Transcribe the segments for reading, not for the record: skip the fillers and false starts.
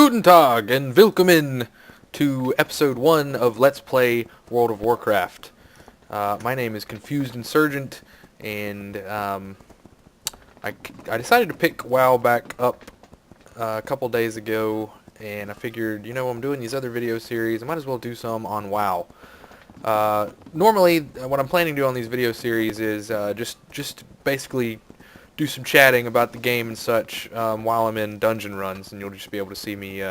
Guten Tag and willkommen to episode 1 of Let's Play World of Warcraft. My name is confusednsurgent, and I decided to pick WoW back up a couple days ago, and I figured, I'm doing these other video series, I might as well do some on WoW. Normally, what I'm planning to do on these video series is just basically do some chatting about the game and such while I'm in dungeon runs, and you'll just be able to see me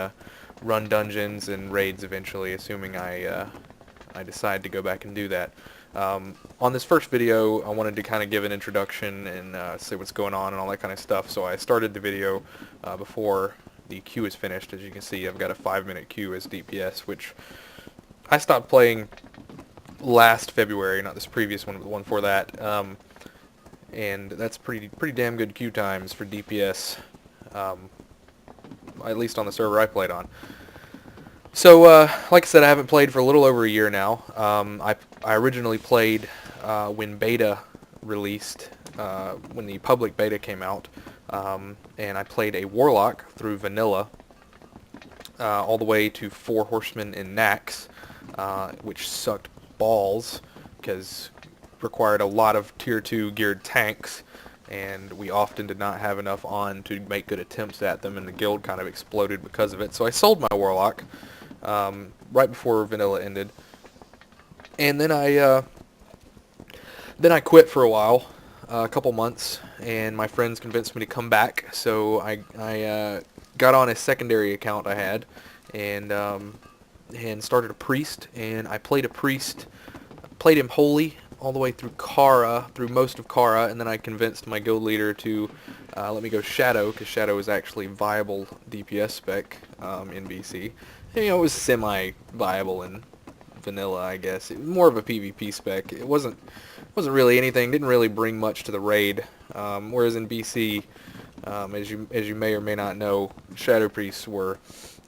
run dungeons and raids eventually, assuming I decide to go back and do that. On this first video, I wanted to kind of give an introduction and say what's going on and all that kind of stuff, so I started the video before the queue is finished. As you can see, I've got a 5-minute queue as DPS, which I stopped playing last February, not this previous one, but the one before that. And that's pretty damn good queue times for DPS, at least on the server I played on. So, like I said, I haven't played for a little over a year now. I originally played when beta released, when the public beta came out, and I played a Warlock through vanilla, all the way to 4 Horsemen and Nax, which sucked balls, because required a lot of tier 2 geared tanks, and we often did not have enough on to make good attempts at them, and the guild kind of exploded because of it. So I sold my Warlock right before vanilla ended, and then I quit for a while, a couple months, and my friends convinced me to come back. So I got on a secondary account I had, and started a priest, and I played a priest, played him holy all the way through Kara, through most of Kara, and then I convinced my guild leader to let me go Shadow, because Shadow is actually viable DPS spec in BC. It was semi-viable in vanilla, I guess. It was more of a PvP spec. It wasn't really anything. Didn't really bring much to the raid. Whereas in BC, as you may or may not know, Shadow Priests were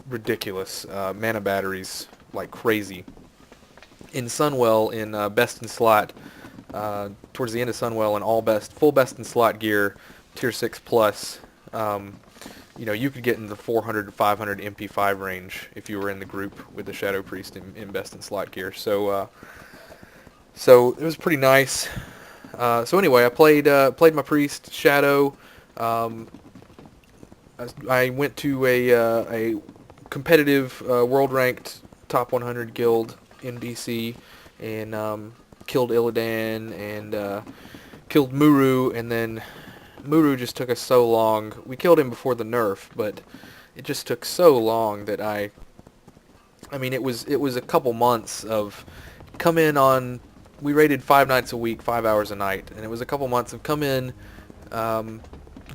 ridiculous. Mana batteries like crazy. In Sunwell, in best in slot, towards the end of Sunwell, in all full best in slot gear, tier 6 plus, you could get in the 400 to 500 MP5 range if you were in the group with the Shadow Priest in best in slot gear. So it was pretty nice. So anyway, I played my priest Shadow. I went to a competitive world ranked top 100 guild in BC, and killed Illidan and killed Muru, and then Muru just took us so long. We killed him before the nerf, but it just took so long that I mean it was a couple months of come in on, we raided 5 nights a week, 5 hours a night, and it was a couple months of come in,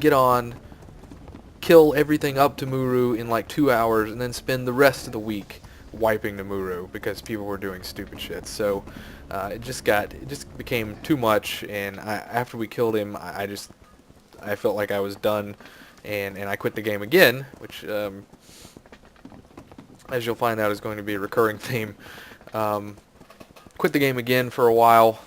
get on, kill everything up to Muru in like 2 hours, and then spend the rest of the week wiping the Muru because people were doing stupid shit. So it just became too much, and after we killed him, I felt like I was done, and I quit the game again, which as you'll find out is going to be a recurring theme. Quit the game again for a while,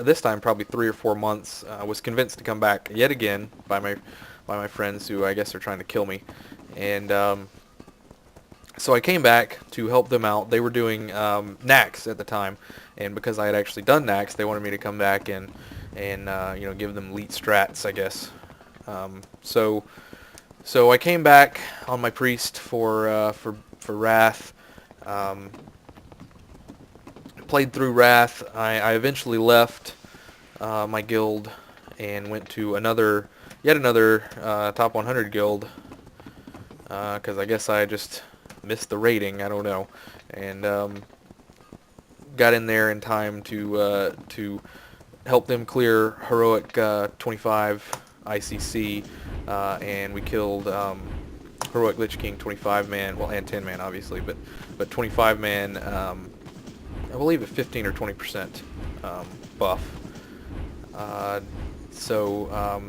this time probably 3 or 4 months. I was convinced to come back yet again by my friends, who I guess are trying to kill me, and so I came back to help them out. They were doing Nax at the time, and because I had actually done Nax, they wanted me to come back and give them elite strats, I guess. So I came back on my priest for Wrath. Played through Wrath. I eventually left my guild and went to yet another top 100 guild, because I guess I just missed the rating, I don't know, and got in there in time to help them clear heroic 25 ICC, and we killed heroic Lich King 25-man, well, and 10-man obviously, but 25-man, I believe at 15 or 20% buff. So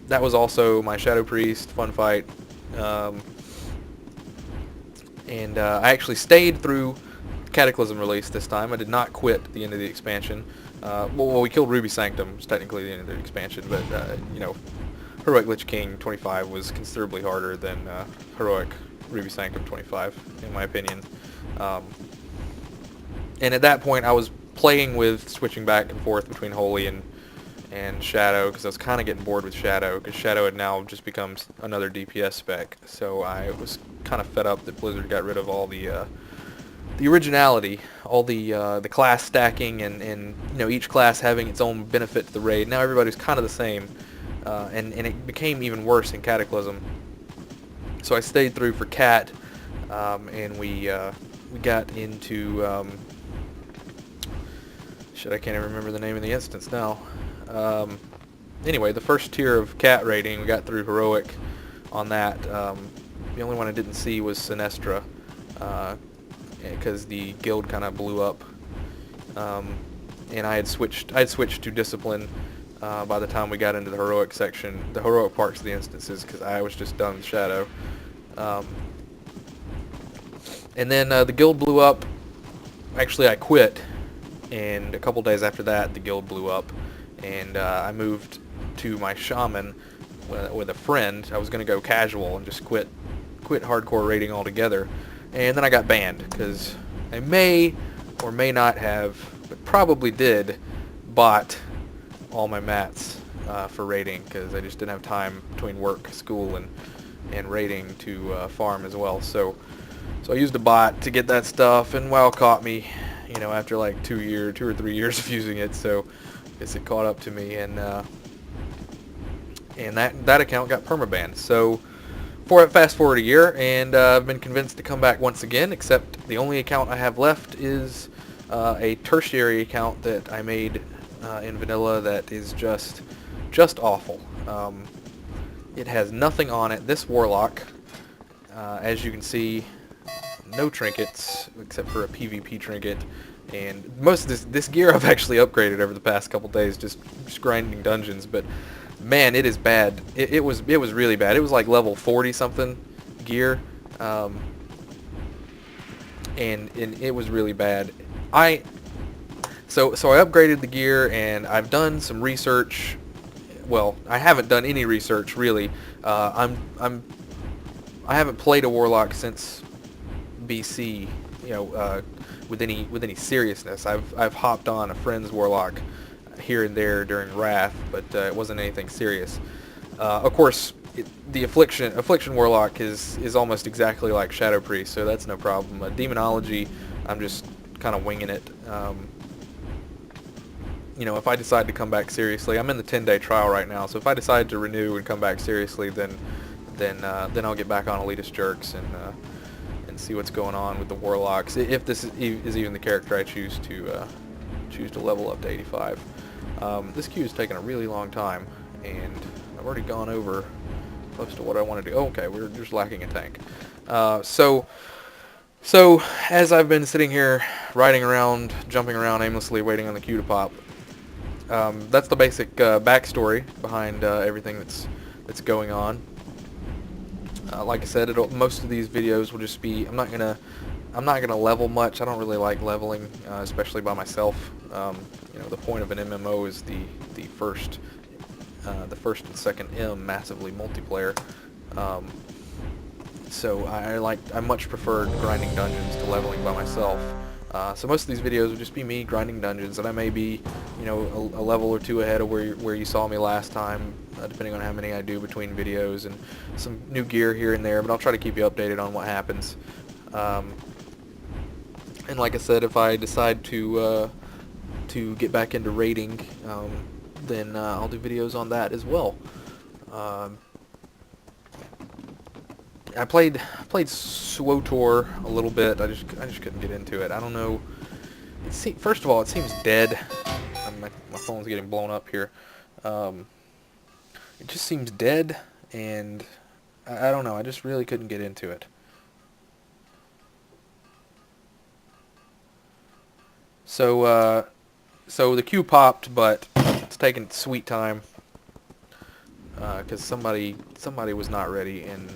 that was also my Shadow Priest fun fight. And I actually stayed through Cataclysm release this time. I did not quit at the end of the expansion. Well, we killed Ruby Sanctum. It's technically the end of the expansion, but Heroic Lich King 25 was considerably harder than Heroic Ruby Sanctum 25, in my opinion. And at that point, I was playing with switching back and forth between Holy and Shadow, because I was kind of getting bored with Shadow, because Shadow had now just become another DPS spec. So I was kind of fed up that Blizzard got rid of all the originality, all the class stacking, and you know, each class having its own benefit to the raid. Now everybody's kind of the same, and it became even worse in Cataclysm. So I stayed through for Cat, and we got into shit, I can't even remember the name of the instance now. Anyway, the first tier of Cat raiding, we got through Heroic on that. The only one I didn't see was Sinestra, because the guild kind of blew up, and I had switched to Discipline by the time we got into the Heroic section, the Heroic parts of the instances, because I was just done with Shadow. And then the guild blew up. Actually, I quit, and a couple days after that, the guild blew up, and I moved to my Shaman with a friend. I was going to go casual and just quit hardcore raiding altogether. And then I got banned, because I may or may not have, but probably did, bought all my mats for raiding, because I just didn't have time between work, school, and raiding to farm as well. So I used a bot to get that stuff, and WoW caught me, you know, after like 2 or 3 years of using it. So I guess it caught up to me, and that account got permabanned. So fast forward a year, and I've been convinced to come back once again, except the only account I have left is a tertiary account that I made in vanilla that is just awful. It has nothing on it. This Warlock, as you can see, no trinkets except for a PvP trinket, and most of this gear I've actually upgraded over the past couple days, just grinding dungeons. But man, it is bad. It was really bad. It was like level 40 something gear, and it was really bad. So I upgraded the gear, and I've done some research. Well, I haven't done any research really. I haven't played a Warlock since BC, you know, with any seriousness. I've hopped on a friend's Warlock here and there during Wrath, but it wasn't anything serious. Of course, the Affliction Warlock is almost exactly like Shadow Priest, so that's no problem. Demonology, I'm just kind of winging it. You know, if I decide to come back seriously, I'm in the 10-day trial right now, so if I decide to renew and come back seriously, then I'll get back on Elitist Jerks and see what's going on with the Warlocks, if this is even the character I choose to level up to 85. This queue is taking a really long time, and I've already gone over close to what I want to do. Oh, okay, we're just lacking a tank. So as I've been sitting here riding around, jumping around aimlessly, waiting on the queue to pop, that's the basic backstory behind everything that's going on. Like I said, most of these videos will just be, I'm not gonna level much. I don't really like leveling, especially by myself. You know, the point of an MMO is the first and second M massively multiplayer. So I much prefer grinding dungeons to leveling by myself. So most of these videos will just be me grinding dungeons, and I may be, you know, a level or two ahead of where you saw me last time, depending on how many I do between videos, and some new gear here and there, but I'll try to keep you updated on what happens. And like I said, if I decide to get back into raiding, then I'll do videos on that as well. I played SWOTOR a little bit. I just couldn't get into it. I don't know. First of all, it seems dead. My phone's getting blown up here. It just seems dead, and I don't know. I just really couldn't get into it. So the queue popped, but it's taking sweet time because somebody was not ready, and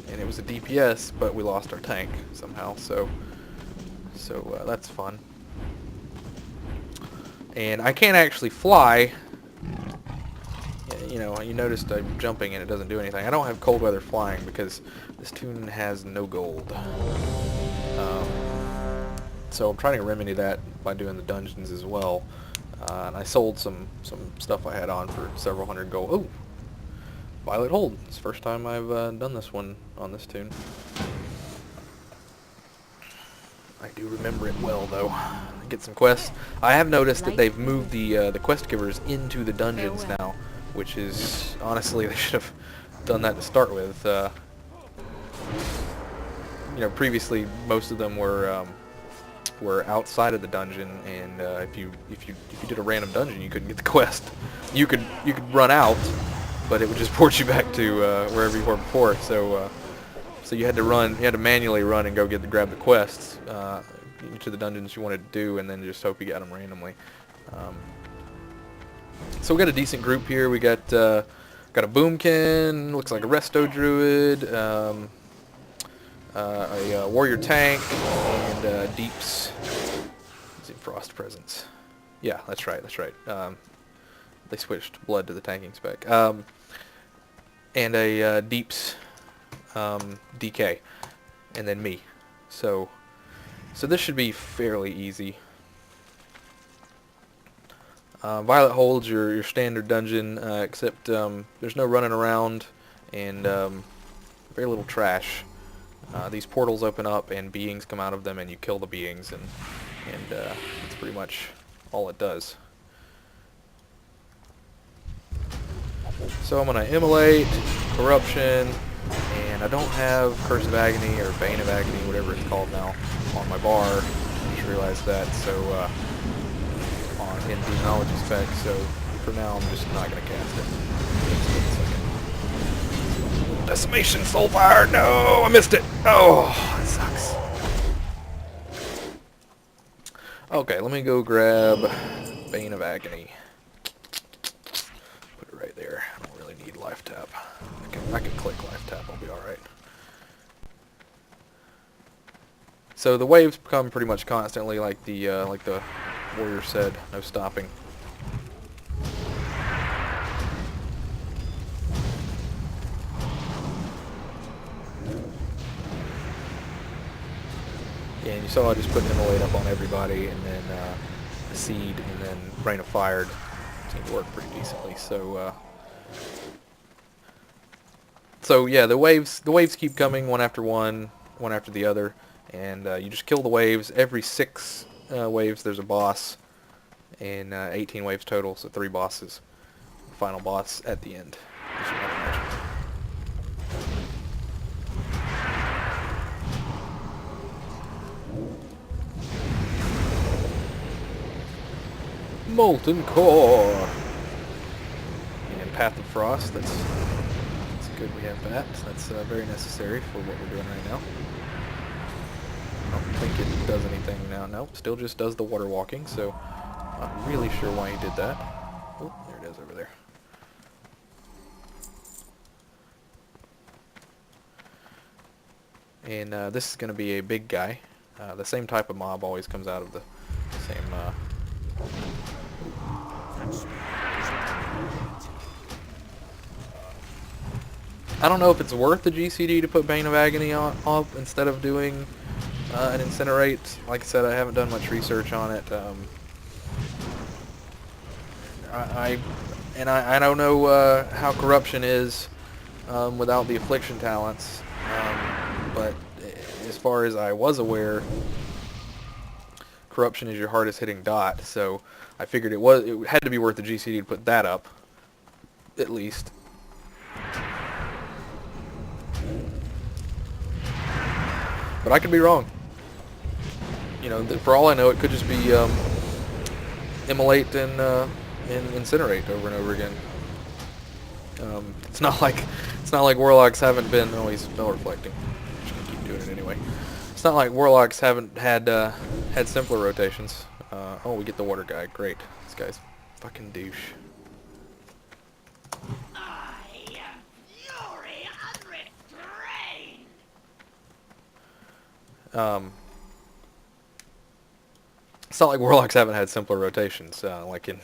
it was a DPS, but we lost our tank somehow. So that's fun. And I can't actually fly. you know, you noticed I'm jumping and it doesn't do anything. I don't have cold weather flying because this tune has no gold. Um, so I'm trying to remedy that by doing the dungeons as well. And I sold some stuff I had on for several hundred gold. Oh, Violet Hold. It's the first time I've done this one on this tune. I do remember it well, though. Get some quests. I have noticed that they've moved the quest givers into the dungeons now, which is, honestly, they should have done that to start with. You know, previously most of them were outside of the dungeon, and if you did a random dungeon, you couldn't get the quest. You could run out, but it would just port you back to wherever you were before. So you had to manually run and go grab the quests, each of the dungeons you wanted to do, and then just hope you got them randomly. So we got a decent group here. We got a boomkin, looks like a resto druid, a warrior tank, and deeps. Using frost presence. Yeah, that's right. They switched blood to the tanking spec. And a deeps DK, and then me. So this should be fairly easy. Violet Hold's your standard dungeon, except there's no running around and very little trash. These portals open up and beings come out of them, and you kill the beings, and that's pretty much all it does. So I'm going to immolate, corruption, and I don't have Curse of Agony or Bane of Agony, whatever it's called now, on my bar. I just realized that, so in Demonology spec, so for now I'm just not going to cast it. Decimation Soulfire! No! I missed it! Oh, that sucks. Okay, let me go grab Bane of Agony. Put it right there. I don't really need life tap. I can click life tap, I'll be alright. So the waves come pretty much constantly, like the warrior said, no stopping. Yeah, and you saw I just put Immolate up on everybody, and then a Seed, and then Rain of Fire seemed to work pretty decently. So yeah, the waves keep coming one after the other, and you just kill the waves. Every 6 waves there's a boss, and 18 waves total, so 3 bosses. The final boss at the end, as you might imagine. Molten Core and Path of Frost. That's good. We have that. That's very necessary for what we're doing right now. I don't think it does anything now. Nope, still just does the water walking. So not really sure why he did that. Oh, there it is over there. And this is going to be a big guy. The same type of mob always comes out of the same. I don't know if it's worth the GCD to put Bane of Agony up instead of doing an Incinerate. Like I said, I haven't done much research on it. I don't know how Corruption is without the Affliction talents, but as far as I was aware, Corruption is your hardest hitting dot, so I figured it had to be worth the GCD to put that up, at least. But I could be wrong. You know, for all I know, it could just be Immolate and Incinerate over and over again. It's not like Warlocks haven't been. Oh, he's spell reflecting. I'm just gonna keep doing it anyway. It's not like Warlocks haven't had simpler rotations. Oh, we get the water guy. Great. This guy's fucking douche. It's not like Warlocks haven't had simpler rotations, like in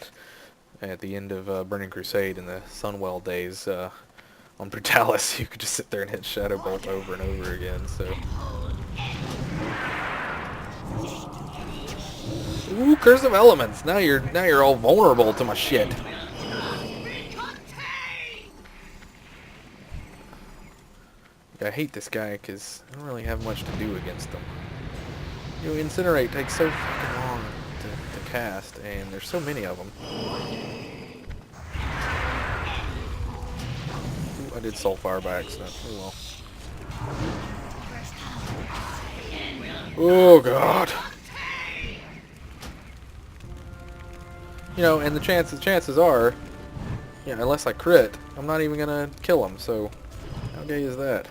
at the end of Burning Crusade in the Sunwell days on Brutalis. You could just sit there and hit Shadow Bolt over and over again. So, ooh, Curse of Elements. Now you're all vulnerable to my shit. I hate this guy because I don't really have much to do against him. You know, Incinerate takes so fucking long to cast, and there's so many of them. Ooh, I did Soulfire by accident. Oh well. Oh god. You know, and the chances are, you know, unless I crit, I'm not even gonna kill him. So, how gay is that?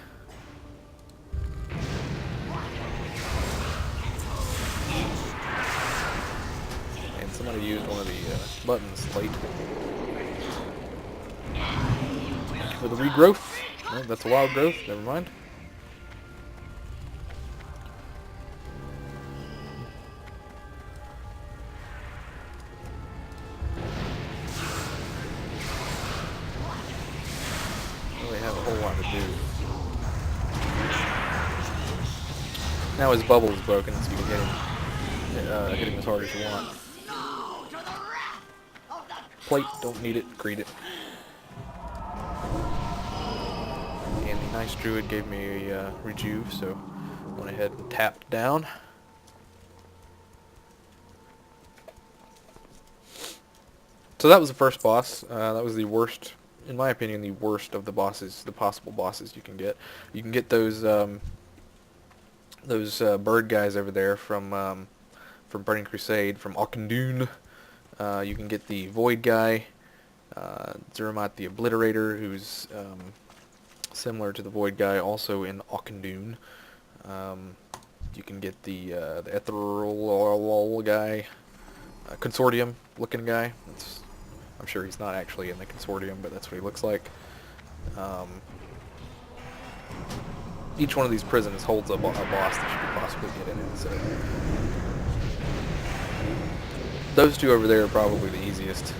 Somebody used one of the buttons late. For the regrowth. No, that's a wild growth. Never mind. Don't really have a whole lot to do. Now his bubble is broken, so you can hit him as hard as you want. Plate, don't need it, greet it. And the nice druid gave me a rejuve, so went ahead and tapped down. So that was the first boss. That was the worst, in my opinion, the worst of the bosses, the possible bosses you can get. You can get those bird guys over there from Burning Crusade, from Auchindoun. You can get the Void guy, Zermatt the Obliterator, who's similar to the Void guy, also in Auchindoun. You can get the Ethereal guy, Consortium looking guy. I'm sure he's not actually in the Consortium, but that's what he looks like. Each one of these prisons holds a boss that you could possibly get in it. So those two over there are probably the easiest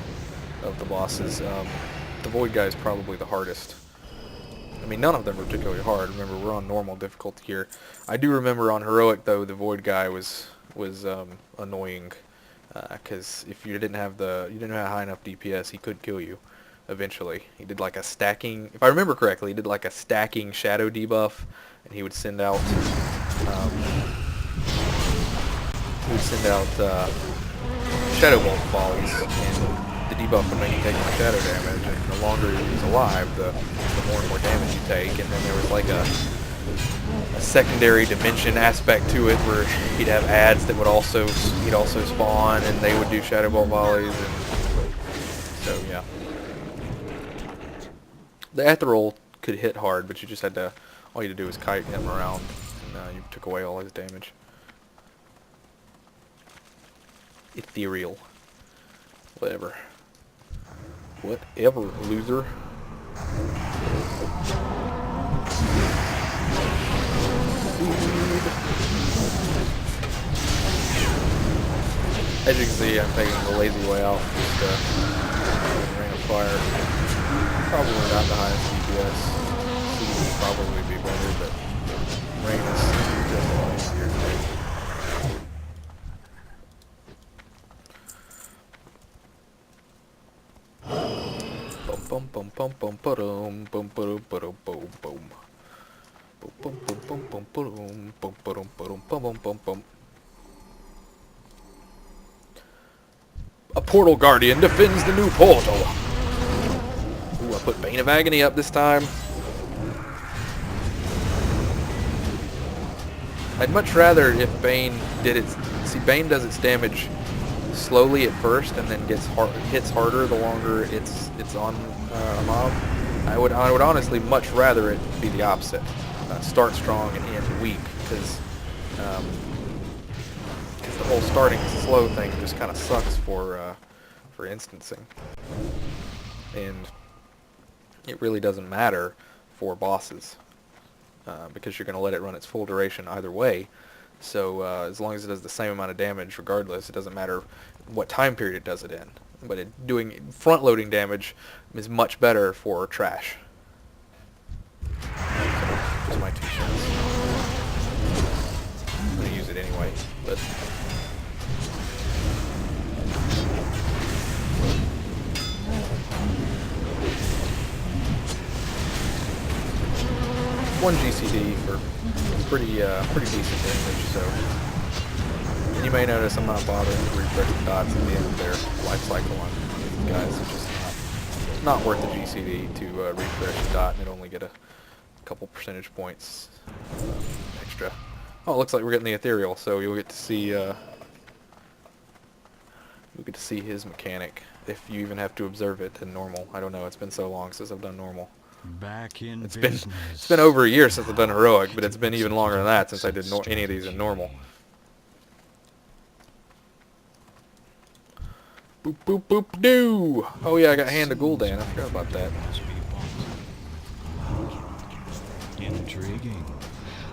of the bosses. The Void guy is probably the hardest. I mean, none of them are particularly hard. Remember, we're on normal difficulty here. I do remember on Heroic, though, the Void guy was annoying, because if you didn't have high enough DPS, he could kill you eventually. He did like a stacking, if I remember correctly, he did like a stacking shadow debuff, and he would send out Shadow Bolt volleys, and the debuff would make you take more shadow damage, and the longer he's alive, the more and more damage you take. And then there was like a secondary dimension aspect to it where he'd have ads that would also spawn, and they would do Shadow Bolt volleys, and so yeah. The Ethereal could hit hard, but you just had to, all you had to do was kite him around, and you took away all his damage. Ethereal. Whatever. Whatever, loser. As you can see, I'm taking the lazy way out. Just Ring of Fire. Probably not the highest DPS. Speed would probably be better, but Rain is just a lot easier to take. Bum bum bum bum bum bum bum bum bum bum bum. A portal guardian defends the new portal. Ooh, I put Bane of Agony up this time. I'd much rather if Bane did its... See, Bane does its damage slowly at first, and then hits harder the longer it's on a mob. I would honestly much rather it be the opposite. Start strong and end weak, because the whole starting slow thing just kind of sucks for instancing, and it really doesn't matter for bosses because you're going to let it run its full duration either way. So as long as it does the same amount of damage regardless, it doesn't matter what time period it does it in. but doing front-loading damage is much better for trash. Just my 2 cents. I'm gonna use it anyway, but. One GCD for pretty decent damage, so. And you may notice I'm not bothering to refresh the dots at the end of their life cycle on these guys. It's just not worth the GCD to refresh the dot and only get a couple percentage points extra. Oh, it looks like we're getting the ethereal, so you'll get to see his mechanic if you even have to observe it in normal. I don't know. It's been so long since I've done normal. Back in It's business. been over a year since I've done heroic, but it's been even longer than that since I did any of these in normal. Boop boop boop doo. Oh yeah, I got Hand of Gul'dan. I forgot about that. Intriguing.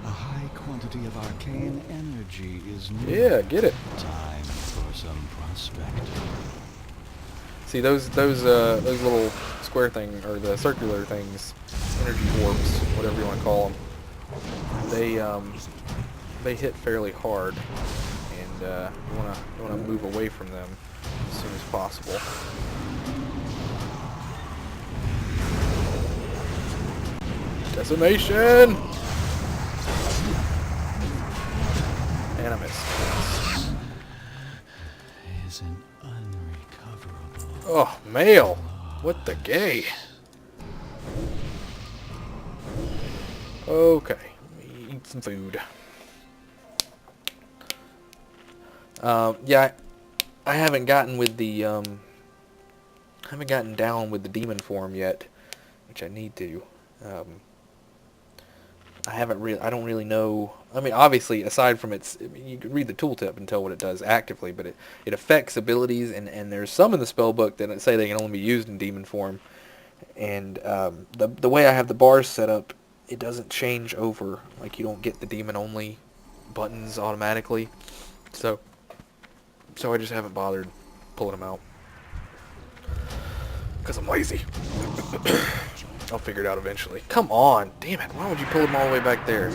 A high quantity of arcane energy is needed. Yeah, get it. Time for some prospecting. See those little square thing or the circular things, energy orbs, whatever you want to call them. They hit fairly hard, and you wanna move away from them as soon as possible. Decimation! And I missed. Is an unrecoverable. Oh, mail! What the gay? Okay, let me eat some food. Yeah, I haven't gotten with the haven't gotten down with the demon form yet, which I need to. I don't really know. I mean, obviously, aside from you can read the tooltip and tell what it does actively, but it affects abilities, and there's some in the spell book that say they can only be used in demon form. And the way I have the bars set up, it doesn't change over. Like, you don't get the demon only buttons automatically. So I just haven't bothered pulling them out because I'm lazy. I'll figure it out eventually. Come on, damn it! Why would you pull them all the way back there?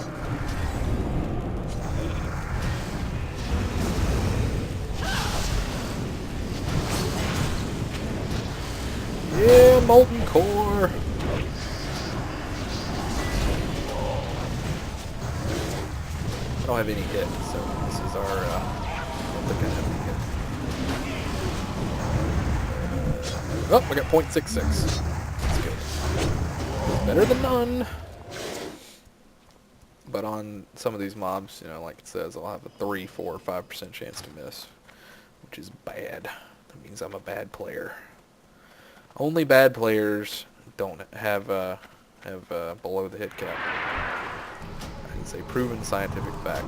Yeah, molten core. I don't have any hit, so this is our. I don't think I have any hit. Oh, I got .66. That's good. Better than none. But on some of these mobs, like it says, I'll have a 3, 4, or 5% chance to miss, which is bad. That means I'm a bad player. Only bad players don't have below the hit cap. It's a proven scientific fact.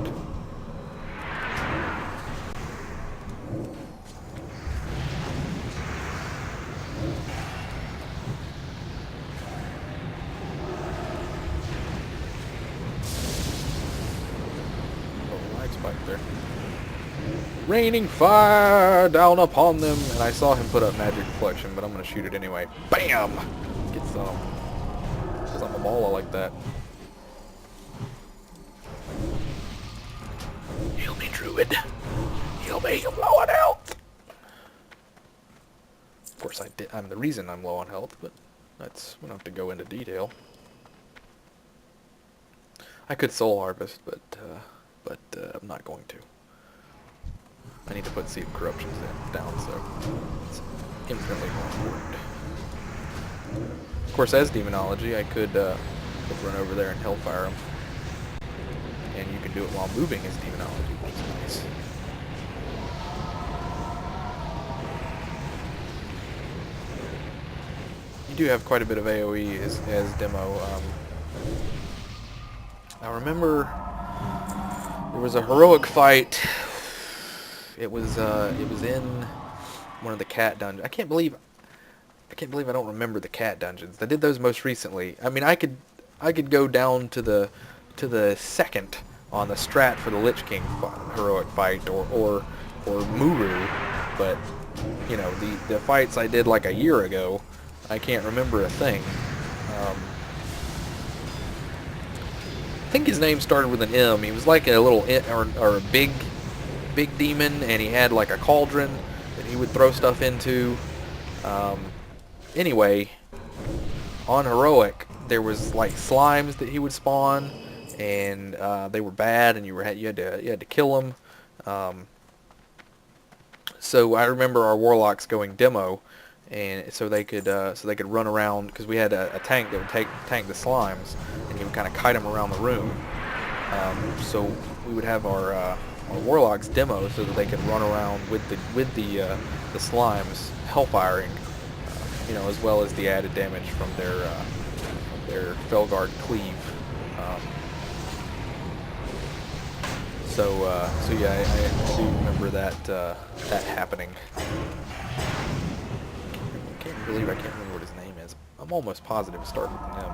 Oh, lag spike there. Raining fire down upon them, and I saw him put up magic reflection, but I'm gonna shoot it anyway. Bam! Get some. Because I'm a mauler like that. Heal me, druid. Heal me, I'm low on health. Of course, I'm the reason I'm low on health, but we don't have to go into detail. I could soul harvest, but I'm not going to. I need to put Seed of Corruptions down, so it's infinitely more important. Of course, as Demonology, I could run over there and Hellfire him. And you can do it while moving as Demonology, which is nice. You do have quite a bit of AoE as demo. I remember there was a heroic fight. It was in one of the cat dungeons. I can't believe I don't remember the cat dungeons. I did those most recently. I mean, I could go down to the second on the strat for the Lich King heroic fight or Muru, but you know, the fights I did like a year ago, I can't remember a thing. I think his name started with an M. He was like a little or a big demon, and he had like a cauldron that he would throw stuff into. Anyway, on heroic, there was like slimes that he would spawn, and they were bad, and you had to kill them. So I remember our warlocks going demo, and so they could run around, because we had a tank that would tank the slimes, and he would kind of kite them around the room. So we would have our warlocks demo so that they could run around with the slimes hellfiring, you know, as well as the added damage from their Felguard cleave. So yeah, I do remember that that happening. I can't believe I can't remember what his name is. I'm almost positive it started with him.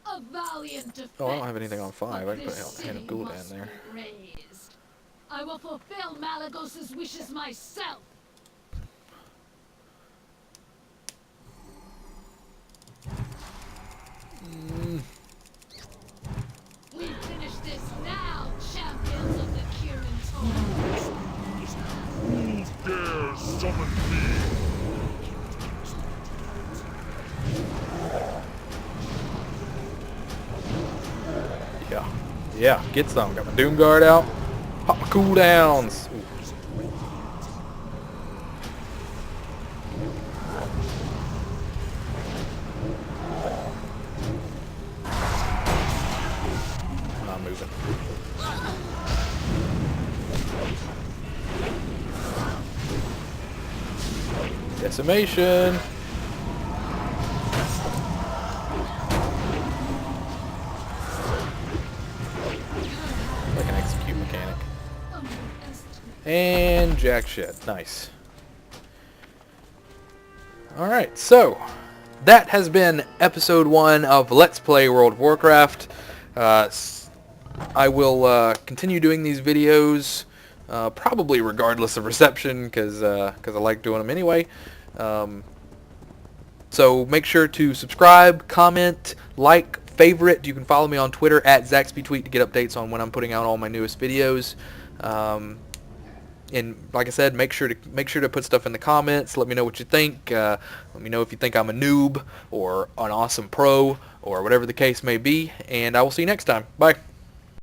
A valiant defense, Oh, I don't have anything on 5. I can put this a hand of city Gul'dan must there. be raised. I will fulfill Malagos's wishes myself. We finish this now, champions of the Kirin Torrent. Who dares summon me? Yeah, get some. Got my Doom Guard out. Pop my cooldowns. Ooh. I'm not moving. Decimation. Like an execute mechanic. And jack shit. Nice. Alright, so that has been episode 1 of Let's Play World of Warcraft. I will continue doing these videos, probably regardless of reception, because I like doing them anyway. So make sure to subscribe, comment, like, favorite. You can follow me on Twitter at ZaxbyTweet to get updates on when I'm putting out all my newest videos. And like I said, make sure to put stuff in the comments. Let me know what you think. Let me know if you think I'm a noob or an awesome pro or whatever the case may be. And I will see you next time. Bye.